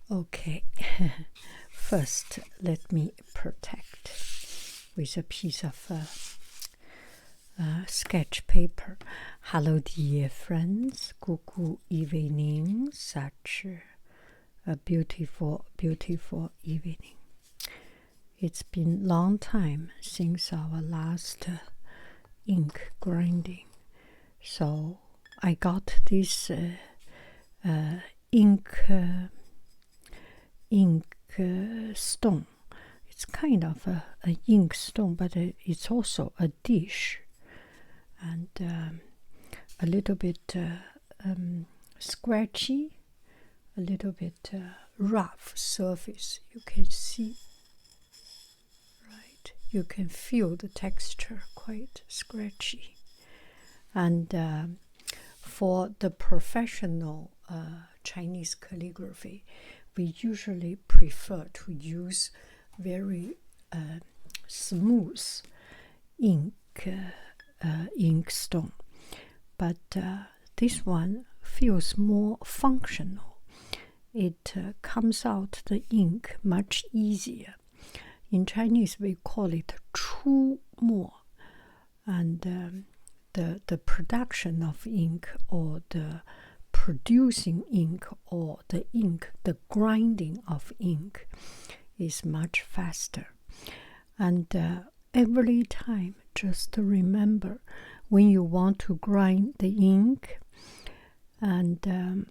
Okay, first let me protect with a piece of sketch paper. Hello, dear friends. Good evening. Such a beautiful, beautiful evening. It's been a long time since our last ink grinding, so I got this ink stone. It's kind of a ink stone, but it's also a dish, and a little bit scratchy, a little bit rough surface. You can see, right? You can feel the texture, quite scratchy. And for the professional Chinese calligraphy, we usually prefer to use very smooth ink stone, but this one feels more functional. It comes out the ink much easier. In Chinese, we call it 出墨, and the production of ink, or the producing ink, or the grinding of ink is much faster. And every time, just remember, when you want to grind the ink, and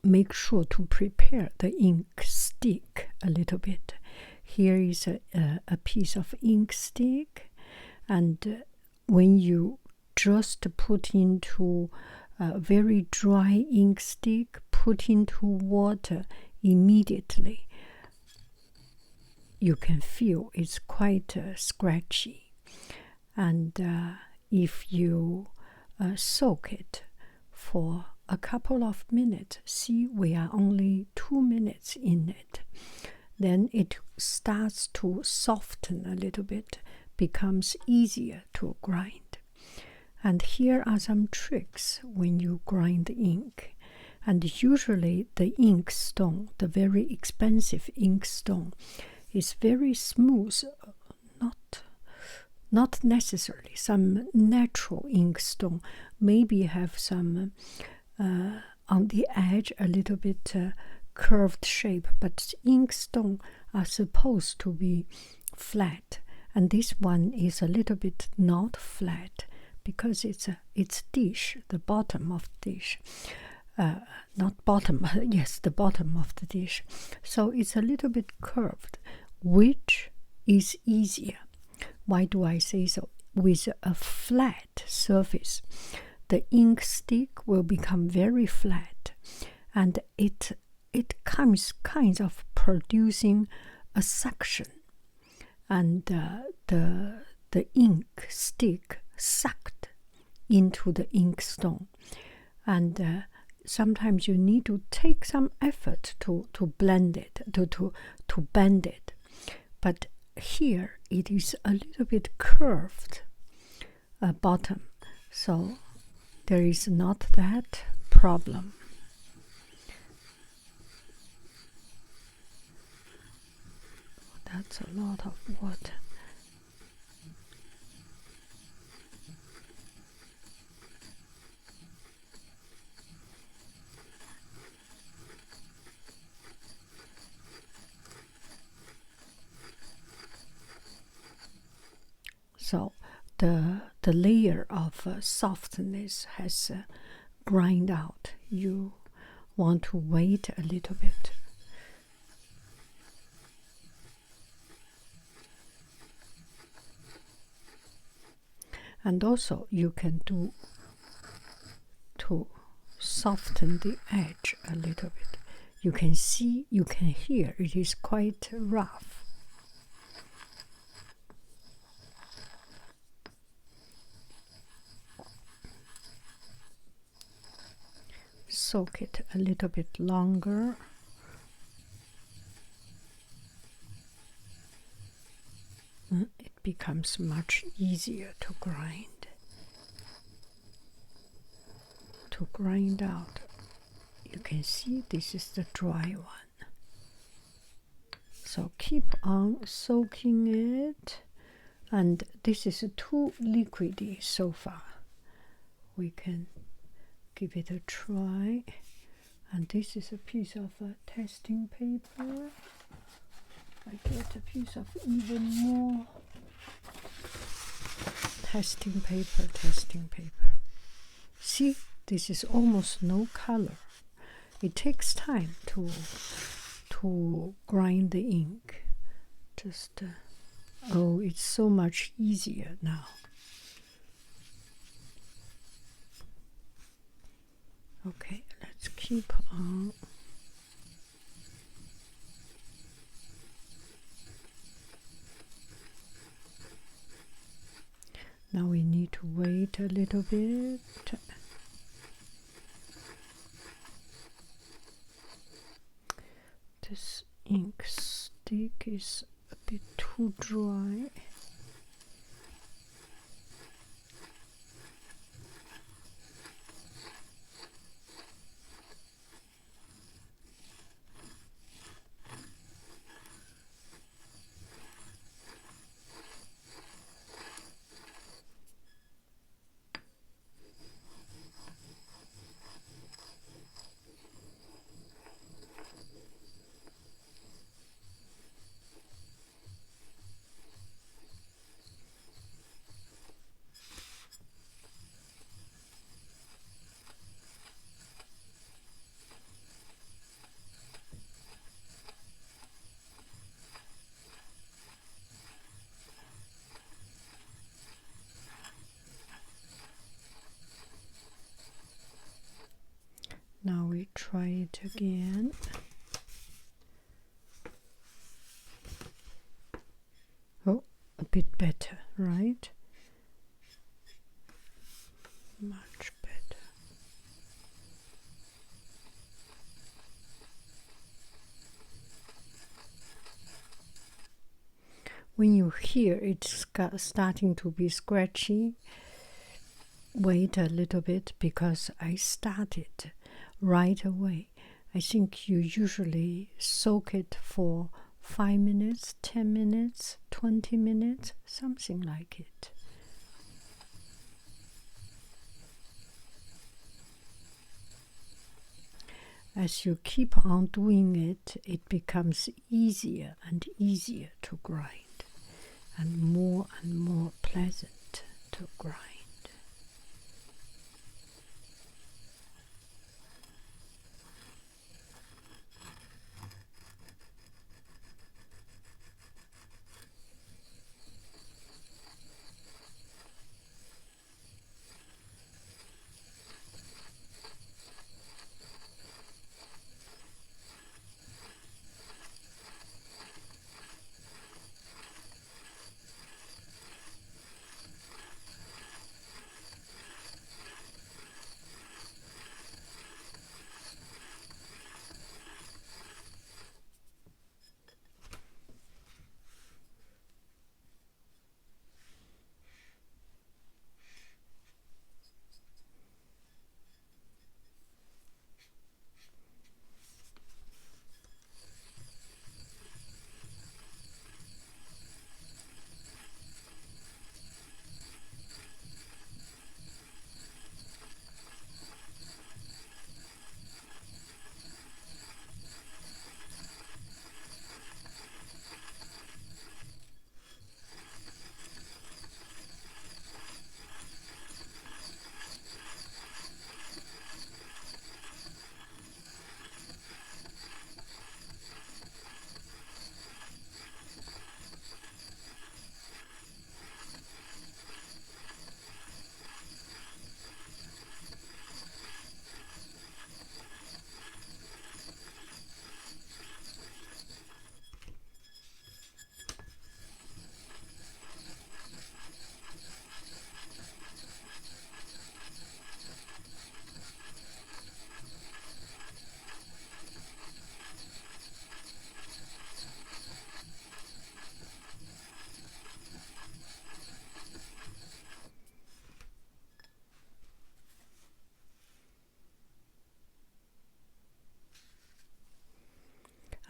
make sure to prepare the ink stick a little bit. Here is a piece of ink stick, and when you just put into a very dry ink stick, put into water immediately, you can feel it's quite scratchy. And if you soak it for a couple of minutes, see, we are only 2 minutes in it, then it starts to soften a little bit, becomes easier to grind. And here are some tricks when you grind ink. And usually the ink stone, the very expensive ink stone, is very smooth, not necessarily. Some natural ink stone maybe have some on the edge a little bit curved shape, but ink stone are supposed to be flat, and this one is a little bit not flat because it's dish, the bottom of the dish. Not bottom, yes, the bottom of the dish. So it's a little bit curved, which is easier. Why do I say so? With a flat surface, the ink stick will become very flat, and it comes kind of producing a suction, and the ink stick sucked into the ink stone, and sometimes you need to take some effort to blend it, to bend it. But here it is a little bit curved bottom, so there is not that problem. That's a lot of water. So the layer of softness has grind out. You want to wait a little bit. And also you can do to soften the edge a little bit. You can see, you can hear, it is quite rough. Soak it a little bit longer. It becomes much easier to grind out you can see this is the dry one. So keep on soaking it, and this is too liquidy so far. We can give it a try. And this is a piece of testing paper. I get a piece of even more testing paper. See, this is almost no color. It takes time to grind the ink. Just oh, it's so much easier now. Okay, let's keep on. Now we need to wait a little bit. This ink stick is a bit too dry. Now we try it again. Oh, a bit better, right? Much better. When you hear it's starting to be scratchy, wait a little bit, because I started right away. I think you usually soak it for 5 minutes, 10 minutes, 20 minutes, something like it. As you keep on doing it, it becomes easier and easier to grind, and more pleasant to grind.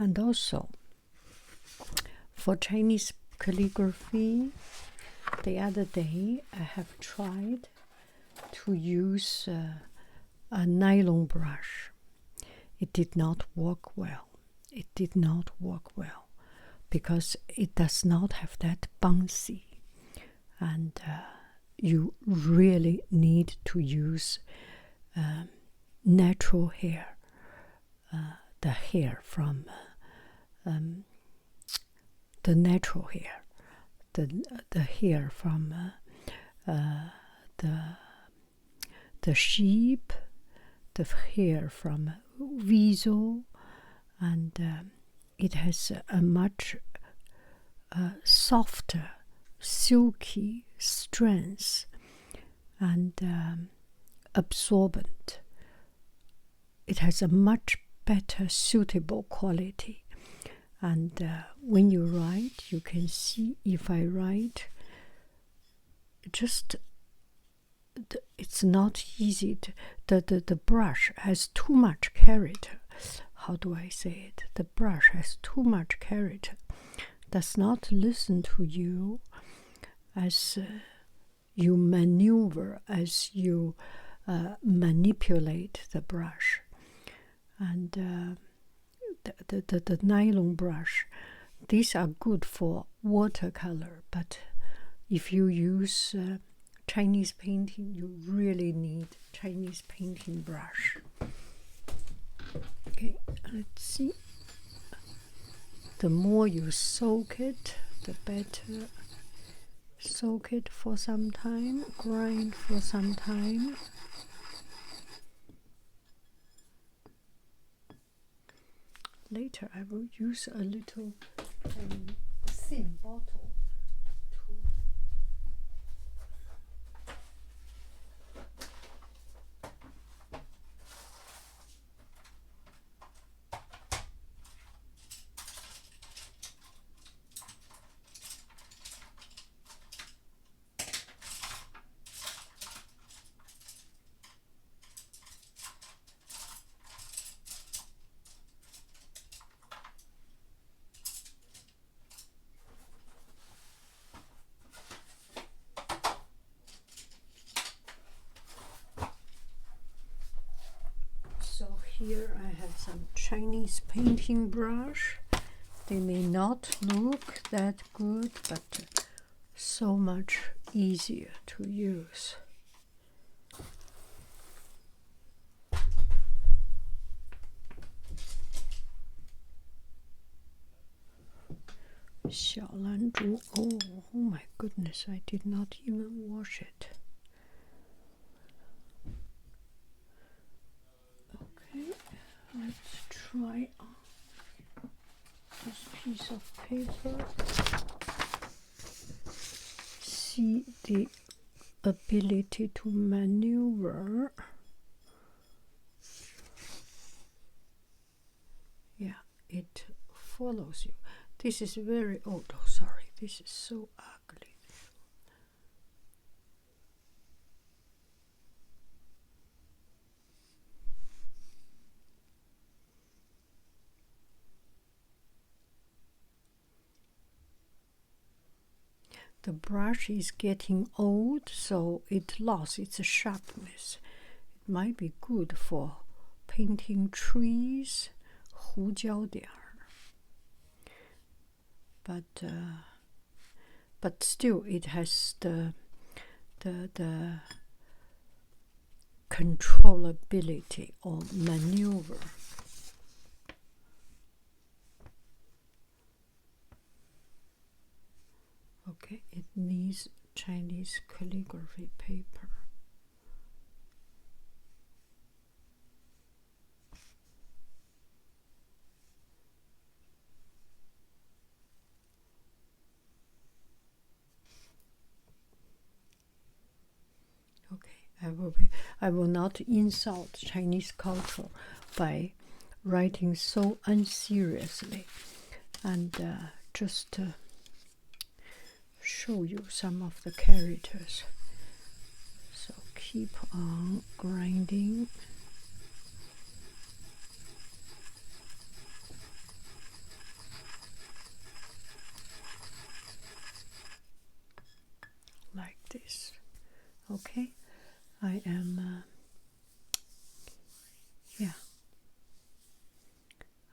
And also, for Chinese calligraphy, the other day I have tried to use a nylon brush. It did not work well. It did not work well because it does not have that bouncy, and you really need to use natural hair, the hair from the natural hair, the hair from the sheep, the hair from Wisio, and it has a much softer, silky strands and absorbent. It has a much better suitable quality. And when you write, you can see if I write, just it's not easy. The brush has too much character. How do I say it? The brush has too much character. Does not listen to you as you maneuver, as you manipulate the brush. And the nylon brush, these are good for watercolor, but if you use Chinese painting, you really need Chinese painting brush. Okay, let's see. The more you soak it, the better. Soak it for some time, grind for some time. Later I will use a little thin bottle to here I have some Chinese painting brush. They may not look that good, but so much easier to use. Xiaolanzhu. Oh my goodness, I did not even wash it. Let's try this piece of paper. See the ability to maneuver. Yeah, it follows you. This is very old. Oh, sorry, this is so ugly. The brush is getting old, so it lost its sharpness. It might be good for painting trees, 胡椒点儿. But still, it has the controllability or maneuver. Okay, it needs Chinese calligraphy paper. Okay, I will not insult Chinese culture by writing so unseriously, and just show you some of the characters. So keep on grinding. I am, yeah,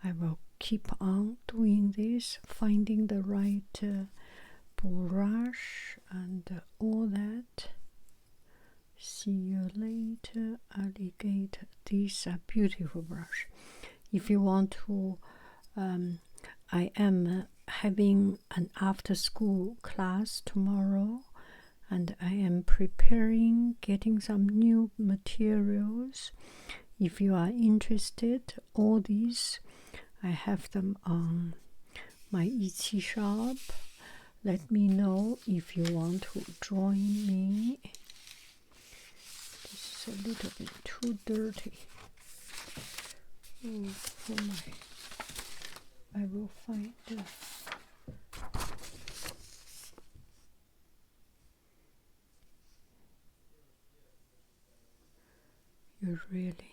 I will keep on doing this, finding the right brush and all that. See you later, alligator. These are beautiful brush. If you want to, I am having an after-school class tomorrow, and I am preparing, getting some new materials. If you are interested, all these, I have them on my Etsy shop. Let me know if you want to join me. This is a little bit too dirty. Oh, oh my. I will find you really need.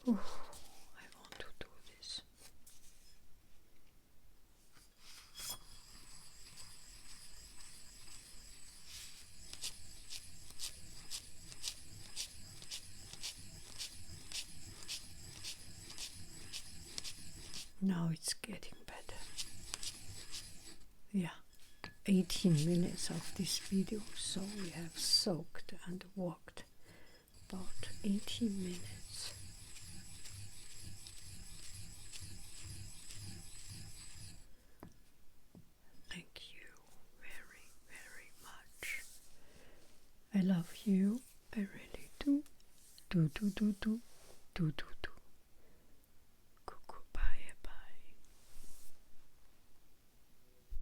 Oh, I want to do this. Now it's getting better. Yeah, 18 minutes of this video, so we have soaked and worked about 18 minutes. Thank you very, very much. I love you. I really do. Do.